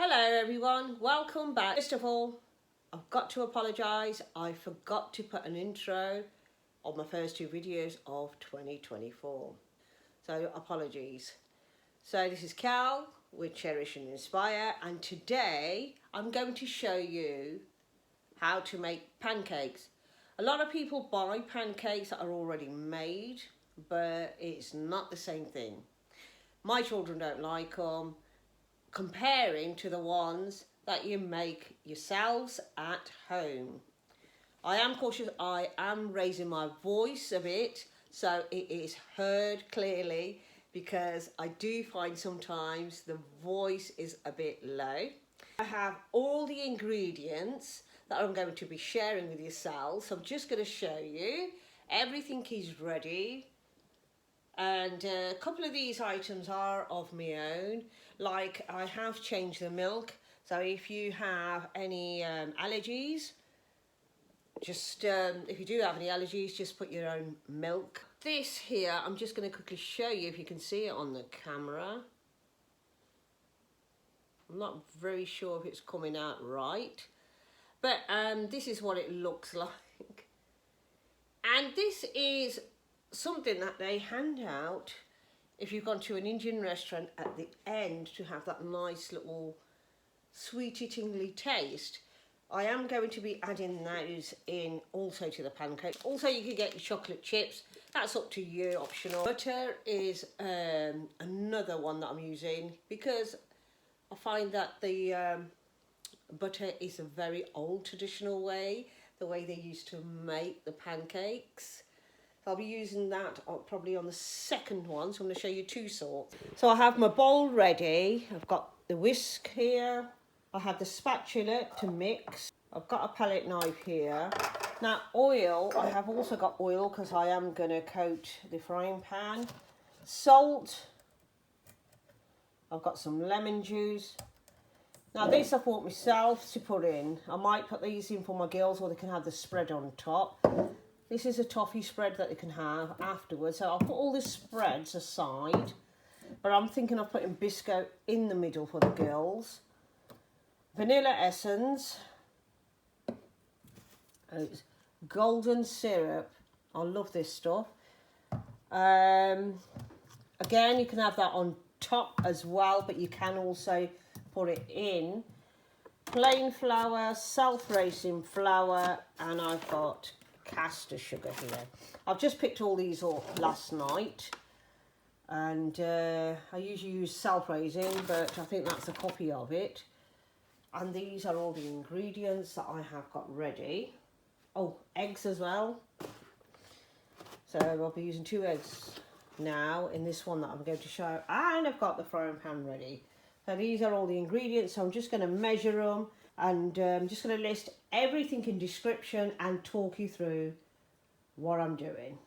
Hello everyone, welcome back. First of all, I've got to apologise. I forgot to put an intro on my first two videos of 2024. So apologies. So this is Kal with Cherish and Inspire, and today I'm going to show you how to make pancakes. A lot of people buy pancakes that are already made, but it's not the same thing. My children don't like them, comparing to the ones that you make yourselves at home. I am cautious, I am raising my voice a bit so it is heard clearly, because I do find sometimes the voice is a bit low. I have all the ingredients that I'm going to be sharing with yourselves, so I'm just going to show you. Everything is ready. And a couple of these items are of my own. Like, I have changed the milk, so if you have any allergies, just if you do have any allergies, just put your own milk. This here, I'm just going to quickly show you if you can see it on the camera. I'm not very sure if it's coming out right, but this is what it looks like. And this is something that they hand out if you've gone to an Indian restaurant at the end to have that nice little sweety tingly taste. I am going to be adding those in also to the pancake. Also, you can get your chocolate chips, that's up to you, optional. Butter is another one that I'm using, because I find that the butter is a very old traditional way, the way they used to make the pancakes. I'll be using that probably on the second one, so I'm going to show you two sorts. So I have my bowl ready. I've got the whisk here. I have the spatula to mix. I've got a palette knife here. Now oil, I have also got oil because I am going to coat the frying pan. Salt. I've got some lemon juice. Now this I bought myself to put in. I might put these in for my girls, or they can have the spread on top. This is a toffee spread that you can have afterwards. So I'll put all the spreads aside, but I'm thinking of putting Biscut in the middle for the girls. Vanilla essence. It's golden syrup. I love this stuff. Again, you can have that on top as well, but you can also put it in. Plain flour, self-raising flour, and I've got caster sugar here. I've just picked all these up last night, and I usually use self-raising, but I think that's a copy of it. And these are all the ingredients that I have got ready. Oh, eggs as well. So I'll be using 2 eggs now in this one that I'm going to show, and I've got the frying pan ready. So these are all the ingredients, so I'm just going to measure them, and I'm just going to list everything in description and talk you through what I'm doing.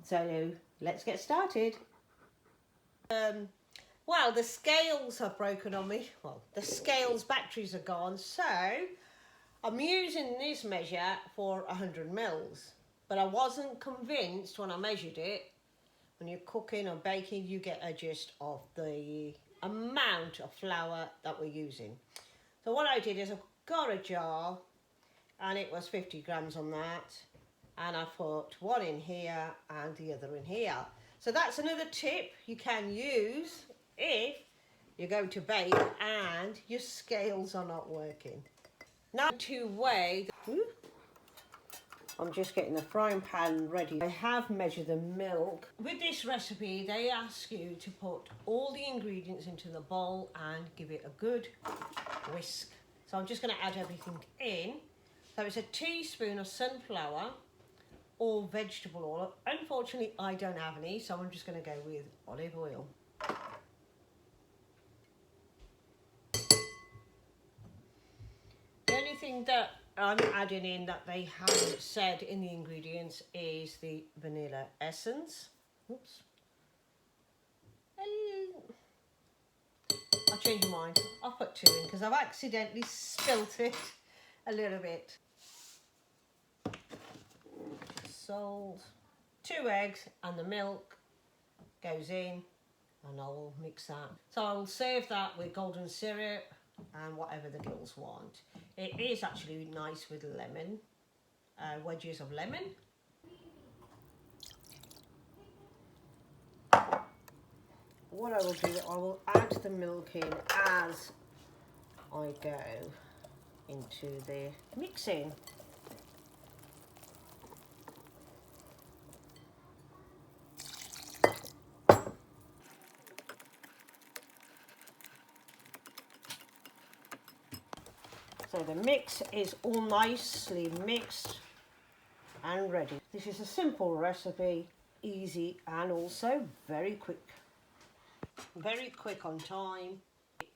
So let's get started. Well, the scales have broken on me. Well, the scales batteries are gone, so I'm using this measure for 100 mils. But I wasn't convinced when I measured it. When you're cooking or baking, you get a gist of the amount of flour that we're using. So what I did is I got a jar, and it was 50 grams on that, and I put one in here and the other in here. So that's another tip you can use if you're going to bake and your scales are not working. Now to weigh, I'm just getting the frying pan ready. I have measured the milk. With this recipe, they ask you to put all the ingredients into the bowl and give it a good whisk. So I'm just going to add everything in. So it's a teaspoon of sunflower or vegetable oil. Unfortunately, I don't have any, so I'm just going to go with olive oil. The only thing that I'm adding in that they haven't said in the ingredients is the vanilla essence. Oops. I changed my mind. I'll put 2 in because I've accidentally spilt it a little bit. Salt. 2 eggs, and the milk goes in, and I'll mix that. So I'll serve that with golden syrup and whatever the girls want. It is actually nice with lemon, wedges of lemon. What I will do, I will add the milk in as I go into the mixing. So the mix is all nicely mixed and ready. This is a simple recipe, easy and also very quick. Very quick on time.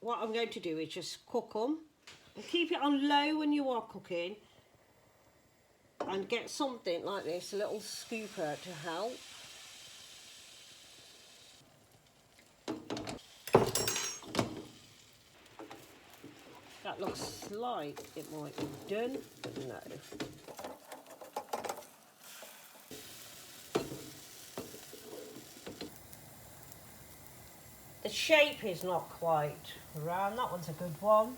What I'm going to do is just cook them and keep it on low when you are cooking, and get something like this, a little scooper to help. That looks like it might be done, but no. The shape is not quite round. That one's a good one.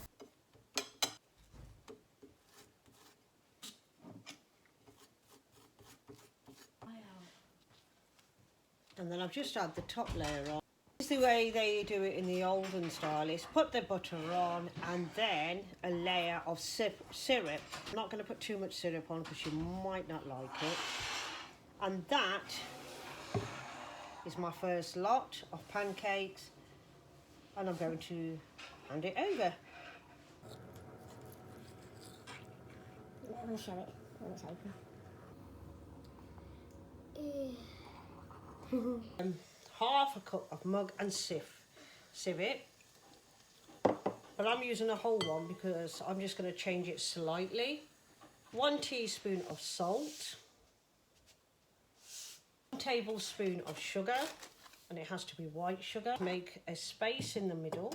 And then I've just had the top layer on. This is the way they do it in the olden style, is put the butter on and then a layer of syrup. I'm not going to put too much syrup on because you might not like it. And that is my first lot of pancakes, and I'm going to hand it over. Let me show it when it's open. Half a cup of mug and sieve it, but I'm using a whole one because I'm just going to change it slightly. 1 teaspoon of salt, 1 tablespoon of sugar, and it has to be white sugar. Make a space in the middle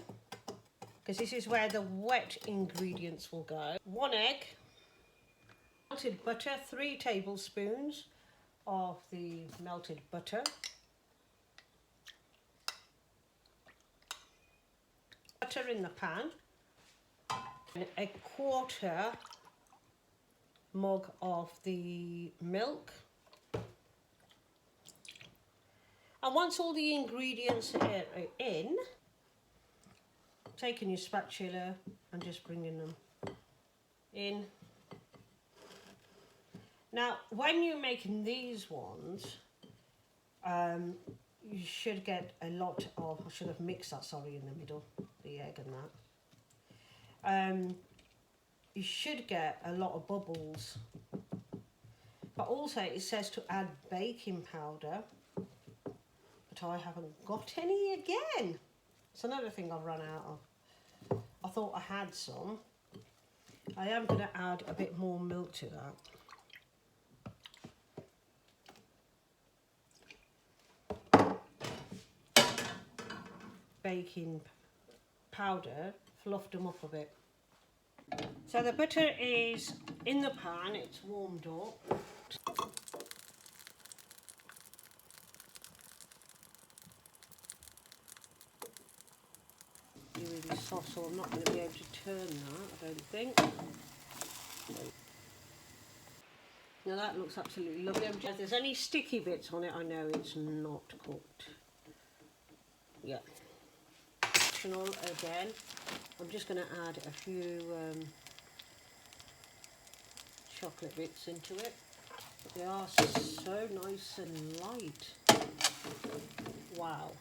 because this is where the wet ingredients will go. 1 egg, melted butter, 3 tablespoons of the melted butter, butter in the pan, and 1/4 mug of the milk. And once all the ingredients are in, taking your spatula and just bringing them in. Now, when you're making these ones, you should get a lot of, I should have mixed that, sorry, in the middle, the egg and that. You should get a lot of bubbles. But also it says to add baking powder, but I haven't got any again. It's another thing I've run out of. I thought I had some. I am going to add a bit more milk to that. Baking powder, fluffed them up a bit. So the butter is in the pan, it's warmed up. It's really soft, so I'm not going to be able to turn that, I don't think. Now that looks absolutely lovely. If there's any sticky bits on it, I know it's not cooked. Yeah. Again, I'm just going to add a few chocolate bits into it. They are so nice and light. Wow.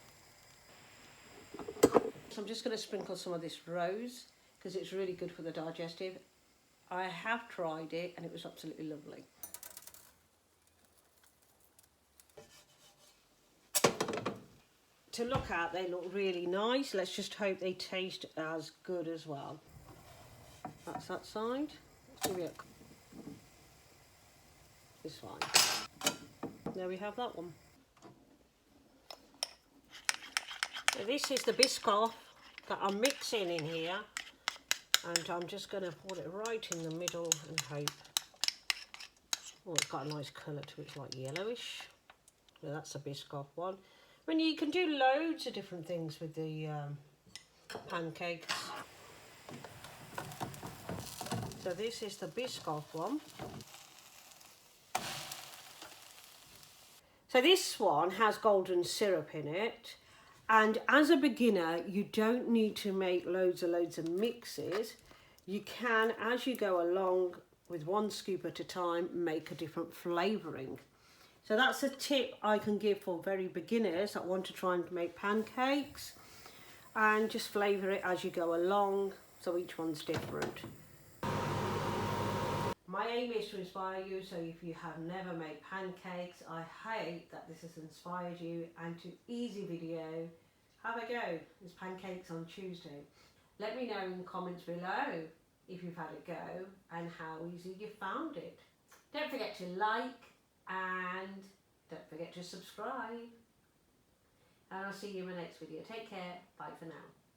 So I'm just going to sprinkle some of this rose because it's really good for the digestive. I have tried it and it was absolutely lovely. To look at, they look really nice. Let's just hope they taste as good as well. That's that side. Let's give it this one. There we have that one. So this is the Biscoff that I'm mixing in here, and I'm just going to put it right in the middle and hope. Oh, it's got a nice colour to it. It's like yellowish. So that's a Biscoff one. I mean, you can do loads of different things with the pancakes. So this is the Biscoff one. So this one has golden syrup in it, and as a beginner you don't need to make loads of mixes. You can, as you go along with one scoop at a time, make a different flavouring. So that's a tip I can give for very beginners that want to try and make pancakes, and just flavour it as you go along, so each one's different. My aim is to inspire you, so if you have never made pancakes, I hope that this has inspired you, and to easy video, have a go. There's pancakes on Tuesday. Let me know in the comments below if you've had a go and how easy you found it. Don't forget to like and don't forget to subscribe. And I'll see you in my next video. Take care. Bye for now.